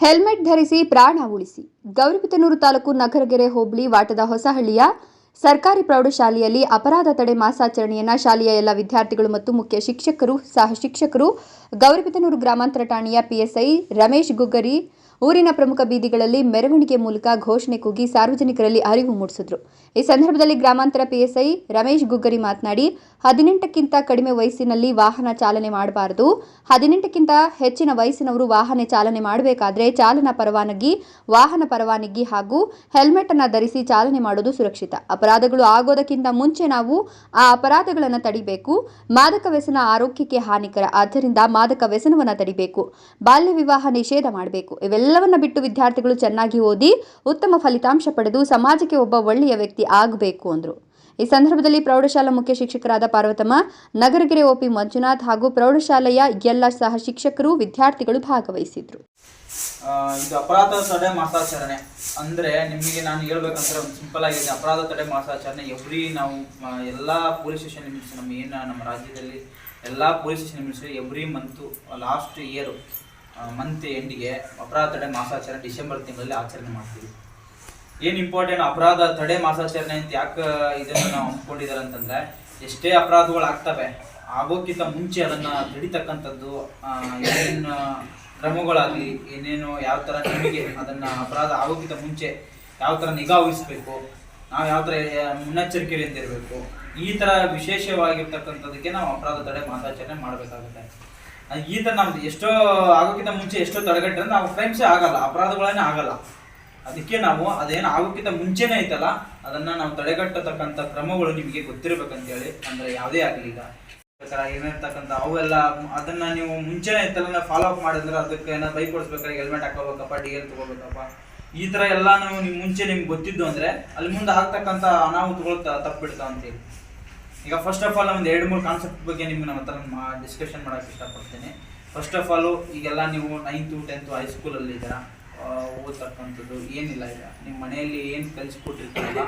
Helmet ಧರಿಸಿ ಪ್ರಾಣ ಉಳಿಸಿ. ಗೌರಿಬಿದನೂರು ತಾಲೂಕು ನಗರಗೆರೆ ಹೋಬಳಿ ವಾಟದ ಹೊಸಹಳ್ಳಿಯ ಸರ್ಕಾರಿ ಪ್ರೌಢಶಾಲೆಯಲ್ಲಿ ಅಪರಾಧ ತಡೆ ಮಾಸಾಚರಣೆಯನ್ನು ಶಾಲೆಯ ಎಲ್ಲ ವಿದ್ಯಾರ್ಥಿಗಳು ಮತ್ತು ಮುಖ್ಯ ಶಿಕ್ಷಕರು, ಸಹ ಶಿಕ್ಷಕರು, ಗೌರಿಬಿದನೂರು ಗ್ರಾಮಾಂತರ ಠಾಣೆಯ ಪಿಎಸ್ಐ ರಮೇಶ್ ಗುಗ್ಗರಿ ಊರಿನ ಪ್ರಮುಖ ಬೀದಿಗಳಲ್ಲಿ ಮೆರವಣಿಗೆ ಮೂಲಕ ಘೋಷಣೆ ಕೂಗಿ ಸಾರ್ವಜನಿಕರಲ್ಲಿ ಅರಿವು ಮೂಡಿಸಿದರು. ಈ ಸಂದರ್ಭದಲ್ಲಿ ಗ್ರಾಮಾಂತರ ಪಿಎಸ್ಐ ರಮೇಶ್ ಗುಗ್ಗರಿ ಮಾತನಾಡಿ, 18ಕ್ಕಿಂತ ಕಡಿಮೆ ವಯಸ್ಸಿನಲ್ಲಿ ವಾಹನ ಚಾಲನೆ ಮಾಡಬಾರದು. 18ಕ್ಕಿಂತ ಹೆಚ್ಚಿನ ವಯಸ್ಸಿನವರು ವಾಹನ ಚಾಲನೆ ಮಾಡಬೇಕಾದ್ರೆ ಚಾಲನಾ ಪರವಾನಗಿ, ವಾಹನ ಪರವಾನಗಿ ಹಾಗೂ ಹೆಲ್ಮೆಟ್ ಅನ್ನು ಧರಿಸಿ ಚಾಲನೆ ಮಾಡೋದು ಸುರಕ್ಷಿತ. ಅಪರಾಧಗಳು ಆಗೋದಕ್ಕಿಂತ ಮುಂಚೆ ನಾವು ಆ ಅಪರಾಧಗಳನ್ನು ತಡಿಬೇಕು. ಮಾದಕ ವ್ಯಸನ ಆರೋಗ್ಯಕ್ಕೆ ಹಾನಿಕರ, ಆದ್ದರಿಂದ ಮಾದಕ ವ್ಯಸನವನ್ನು ತಡಿಬೇಕು. ಬಾಲ್ಯ ವಿವಾಹ ನಿಷೇಧ ಮಾಡಬೇಕು. ಇವೆಲ್ಲವನ್ನ ಬಿಟ್ಟು ವಿದ್ಯಾರ್ಥಿಗಳು ಚೆನ್ನಾಗಿ ಓದಿ ಉತ್ತಮ ಫಲಿತಾಂಶ ಪಡೆದು ಸಮಾಜಕ್ಕೆ ಒಬ್ಬ ಒಳ್ಳೆಯ ವ್ಯಕ್ತಿ ಆಗಬೇಕು ಅಂದರು. ಈ ಸಂದರ್ಭದಲ್ಲಿ ಪ್ರೌಢಶಾಲಾ ಮುಖ್ಯ ಶಿಕ್ಷಕರಾದ ಪಾರ್ವತಮ್ಮ, ನಗರಗೆರೆ ಒಪಿ ಮಂಜುನಾಥ್ ಹಾಗೂ ಪ್ರೌಢಶಾಲೆಯ ಎಲ್ಲ ಸಹ ಶಿಕ್ಷಕರು, ವಿದ್ಯಾರ್ಥಿಗಳು ಭಾಗವಹಿಸಿದ್ರು. ಇದು ಅಪರಾಧ ತಡೆ ಮಾಸಾಚರಣೆ ಅಂದ್ರೆ ನಿಮಗೆ ನಾನು ಹೇಳ್ಬೇಕಂದ್ರೆ ಒಂದು ಸಿಂಪಲ್ ಆಗಿದೆ. ಅಪರಾಧ ತಡೆ ಮಾಸಾಚರಣೆ ನಾವು ಎಲ್ಲಾ ಪೊಲೀಸ್ ಸ್ಟೇಷನ್ ಲಿಮಿಟ್ಸ್ ನಮ್ಮ ರಾಜ್ಯದಲ್ಲಿ ಎಲ್ಲಾ police station limits every month last year month ಎಂಡಿಗೆ ಅಪರಾಧ ತಡೆ ಮಾಸಾಚರಣೆ ಡಿಸೆಂಬರ್ ತಿಂಗಳಲ್ಲಿ ಆಚರಣೆ ಮಾಡ್ತೀವಿ. ಏನು ಇಂಪಾರ್ಟೆಂಟ್ ಅಪರಾಧ ತಡೆ ಮಾಸಾಚರಣೆ ಅಂತ ಯಾಕೆ ಇದನ್ನು ನಾವು ಹಮ್ಮಿಕೊಂಡಿದ್ದಾರೆ ಅಂತಂದ್ರೆ, ಎಷ್ಟೇ ಅಪರಾಧಗಳು ಆಗ್ತವೆ ಆಗೋಕ್ಕಿಂತ ಮುಂಚೆ ಅದನ್ನ ತಡಿತಕ್ಕಂಥದ್ದು ಏನೇನು ಕ್ರಮಗಳಾಗಲಿ, ಏನೇನು ಯಾವ ಥರ ನಿಮಗೆ ಅದನ್ನ ಅಪರಾಧ ಆಗೋಕ್ಕಿಂತ ಮುಂಚೆ ಯಾವ ಥರ ನಿಗಾ ವಹಿಸಬೇಕು, ನಾವು ಯಾವ ಥರ ಮುನ್ನೆಚ್ಚರಿಕೆಯಿಂದ ಇರಬೇಕು, ಈ ಥರ ವಿಶೇಷವಾಗಿರ್ತಕ್ಕಂಥದಕ್ಕೆ ನಾವು ಅಪರಾಧ ತಡೆ ಮಾಸಾಚರಣೆ ಮಾಡಬೇಕಾಗುತ್ತೆ. ಈ ಥರ ನಮ್ದು ಎಷ್ಟೋ ಆಗೋಕ್ಕಿಂತ ಮುಂಚೆ ಎಷ್ಟೋ ತಡೆಗಟ್ಟರೆ ನಾವು ಕ್ರೈಮ್ಸೇ ಆಗಲ್ಲ, ಅಪರಾಧಗಳನ್ನೇ ಆಗಲ್ಲ. ಅದಕ್ಕೆ ನಾವು ಅದೇನು ಆಗೋಕ್ಕಿಂತ ಮುಂಚೆನೇ ಐತಲ್ಲ ಅದನ್ನ ನಾವು ತಡೆಗಟ್ಟತಕ್ಕಂಥ ಕ್ರಮಗಳು ನಿಮಗೆ ಗೊತ್ತಿರಬೇಕಂತೇಳಿ, ಅಂದ್ರೆ ಯಾವುದೇ ಆಗಲಿ ಈಗ ಏನಿರ್ತಕ್ಕಂಥ ಅವೆಲ್ಲ ಅದನ್ನ ನೀವು ಮುಂಚೆನೇ ಇತ್ತಲ್ಲ ಫಾಲೋ ಅಪ್ ಮಾಡಿದ್ರೆ ಅದಕ್ಕೆ ಏನಾದ್ರು ಬೈಕ್ ಓಡಿಸ್ಬೇಕಾದ್ರೆ ಹೆಲ್ಮೆಟ್ ಹಾಕೋಬೇಕಪ್ಪ, DL ತಗೋಬೇಕಪ್ಪ, ಈ ಥರ ಎಲ್ಲ ನಾವು ಮುಂಚೆ ನಿಮ್ಗೆ ಗೊತ್ತಿದ್ದು ಅಂದ್ರೆ ಅಲ್ಲಿ ಮುಂದೆ ಆಗ್ತಕ್ಕಂಥ ಅನಾಹುತಗಳು ತಪ್ಪಿಡ್ತಾವ ಅಂತೇಳಿ. ಈಗ ಫಸ್ಟ್ ಆಫ್ ಆಲ್ ಒಂದು 2-3 ಕಾನ್ಸೆಪ್ಟ್ ಬಗ್ಗೆ ನಿಮ್ಗೆ ನಮ್ಮ ಹತ್ರ ಡಿಸ್ಕಷನ್ ಮಾಡೋಕ್ಕೆ ಇಷ್ಟಪಡ್ತೀನಿ. ಫಸ್ಟ್ ಆಫ್ ಆಲು ಈಗೆಲ್ಲ ನೀವು 9th 10th ಹೈಸ್ಕೂಲಲ್ಲಿ ಇದ್ದೀರಾ, ಓದ್ತಕ್ಕಂಥದ್ದು ಏನಿಲ್ಲ. ಈಗ ನಿಮ್ಮ ಮನೆಯಲ್ಲಿ ಏನು ಕಲಿಸ್ಕೊಟ್ಟಿರ್ತಾರಲ್ಲ,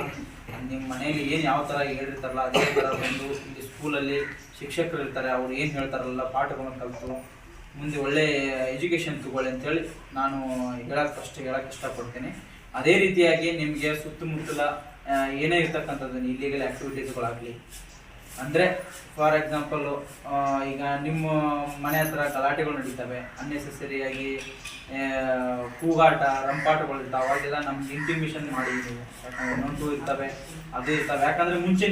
ನಿಮ್ಮ ಮನೆಯಲ್ಲಿ ಏನು ಯಾವ ಥರ ಹೇಳಿರ್ತಾರಲ್ಲ ಅದೇ ಥರ ಬಂದು ಇಲ್ಲಿ ಸ್ಕೂಲಲ್ಲಿ ಶಿಕ್ಷಕರು ಇರ್ತಾರೆ, ಅವ್ರು ಏನು ಹೇಳ್ತಾರಲ್ಲ ಪಾಠಗಳನ್ನು ಕಲಿತು ಮುಂದೆ ಒಳ್ಳೆ ಎಜುಕೇಷನ್ ತಗೊಳ್ಳಿ ಅಂತೇಳಿ ನಾನು ಹೇಳಕ್ಕೆ ಇಷ್ಟಪಡ್ತೀನಿ. ಅದೇ ರೀತಿಯಾಗಿ ನಿಮಗೆ ಸುತ್ತಮುತ್ತಲ ಏನೇ ಇರ್ತಕ್ಕಂಥದ್ದು ಇಲ್ಲಿಗಲ್ ಆ್ಯಕ್ಟಿವಿಟೀಸ್ಗಳಾಗಲಿ, ಅಂದರೆ ಫಾರ್ ಎಕ್ಸಾಂಪಲ್ಲು ಈಗ ನಿಮ್ಮ ಮನೆ ಹತ್ರ ಗಲಾಟೆಗಳು ನಡೀತವೆ, ಅನ್ನೆಸೆಸರಿಯಾಗಿ ಕೂಗಾಟ ರಂಪಾಟಗಳು ಇರ್ತಾವೆ, ಅವಾಗೆಲ್ಲ ನಮ್ಗೆ ಇಂಟಿಮೇಷನ್ ಮಾಡಿ ನೋಟು ಇರ್ತವೆ, ಅದು ಇರ್ತವೆ. ಯಾಕಂದರೆ ಮುಂಚೆ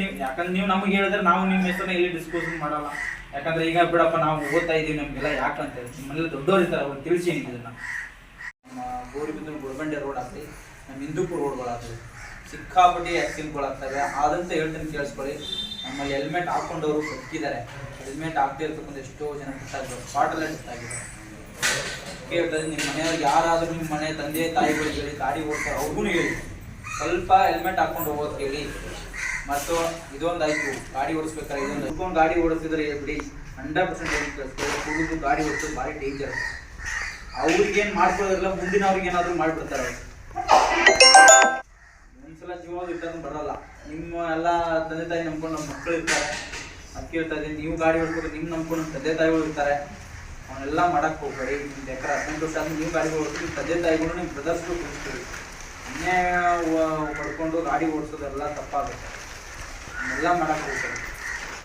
ನೀವು ನಮಗೆ ಹೇಳಿದ್ರೆ ನಾವು ನಿಮ್ಮ ಹೆಸರನ್ನ ಎಲ್ಲಿ ಡಿಸ್ಕಷನ್ ಮಾಡಲ್ಲ. ಯಾಕಂದರೆ ಈಗ ಬಿಡಪ್ಪ ನಾವು ಓದ್ತಾ ಇದ್ದೀವಿ ನಮಗೆಲ್ಲ ಯಾಕಂತ ಹೇಳಿ ನಿಮ್ಮಲ್ಲಿ ದೊಡ್ಡವ್ರು ಇರ್ತಾರೆ, ಅವ್ರು ತಿಳಿಸಿ ಇದನ್ನು. ನಮ್ಮ ಗೌರಿಬಿದನೂರು ಗುಡಬಂಡೆ ರೋಡ್ ಆಗಲಿ, ನಮ್ಮ ಹಿಂದೂಪುರ ರೋಡ್ಗಳಾಗಲಿ ಸಿಕ್ಕಾಪಟ್ಟಿ ಆಕ್ಸಿಡೆಂಟ್ಗಳಾಗ್ತವೆ. ಆದಂತ ಹೇಳ್ತೀನಿ ಕೇಳಿಸ್ಕೊಳ್ಳಿ. ನಮ್ಮಲ್ಲಿ ಹೆಲ್ಮೆಟ್ ಹಾಕೊಂಡವರು ಬದುಕಿದ್ದಾರೆ, ಹೆಲ್ಮೆಟ್ ಹಾಕ್ತಾ ಇರ್ತಕ್ಕಂಥ ಎಷ್ಟೋ ಜನ ಡೆತ್ತಾಗಿದ್ದಾರೆ, ಸ್ಪಾಟಲ್ಲೇ ಡೆತ್ತಾಗಿದ್ದಾರೆ. ಕೇಳ್ತಾರೆ ನಿಮ್ಮ ಮನೆಯವ್ರಿಗೆ ಯಾರಾದರೂ ನಿಮ್ಮ ಮನೆ ತಂದೆ ತಾಯಿಗಳಿಗೆ ಹೇಳಿ ಗಾಡಿ ಓಡ್ತಾರೆ, ಅವ್ರಿಗೂ ಹೇಳಿ ಸ್ವಲ್ಪ ಹೆಲ್ಮೆಟ್ ಹಾಕೊಂಡು ಹೋಗೋದು ಹೇಳಿ. ಮತ್ತು ಇದೊಂದಾಯ್ತು, ಗಾಡಿ ಓಡಿಸ್ಬೇಕಾದ್ರೆ ಇದೊಂದು ಹಿಡ್ಕೊಂಡು ಗಾಡಿ ಓಡಿಸಿದ್ರೆ ಬಿಡಿ 100% ಕುಡಿದು ಗಾಡಿ ಓಡಿಸೋದು ಭಾರಿ ಡೇಂಜರ್. ಅವ್ರಿಗೇನು ಮಾಡ್ಕೊಳ್ಳೋದಿಲ್ಲ, ಮುಂದಿನವ್ರಿಗೆ ಏನಾದರೂ ಮಾಡಿಬಿಡ್ತಾರೆ. ಒಂದ್ಸಲ ಜೀವ ಇಟ್ಟದ್ದು ಬರಲ್ಲ. ನಿಮ್ಮ ಎಲ್ಲ ತಂದೆ ತಾಯಿ ನಂಬ್ಕೊಂಡು ನಮ್ಮ ಮಕ್ಕಳು ಇರ್ತಾರೆ, ಅದಕ್ಕೆ ಹೇಳ್ತಾ ಇದ್ದೀನಿ, ನೀವು ಗಾಡಿ ಓಡಿಸ್ಬೇಕು, ನಿಮ್ಮ ನಂಬ್ಕೊಂಡು ನಮ್ಮ ತಂದೆ ತಾಯಿಗಳು ಇರ್ತಾರೆ, ಅವನ್ನೆಲ್ಲ ಮಾಡಕ್ಕೆ ಹೋಗ್ಬೇಡಿ. ನಿಮ್ದು ಎಕರೆ 18 ವರ್ಷ ಆದ್ಮೇಲೆ ನೀವು ಗಾಡಿ ಓಡಿಸ್ತೀವಿ, ನಿಮ್ಮ ತಂದೆ ತಾಯಿಗಳು ನಿಮ್ಮ ಬ್ರದರ್ಸ್ಗಳು ಕಳಿಸ್ತೀವಿ. ಅನ್ನೇ ಪಡ್ಕೊಂಡು ಗಾಡಿ ಓಡಿಸೋದೆಲ್ಲ ತಪ್ಪಾಗುತ್ತೆ, ಅವನ್ನೆಲ್ಲ ಮಾಡಕ್ಕೆ ಹೋಗ್ತಾರೆ.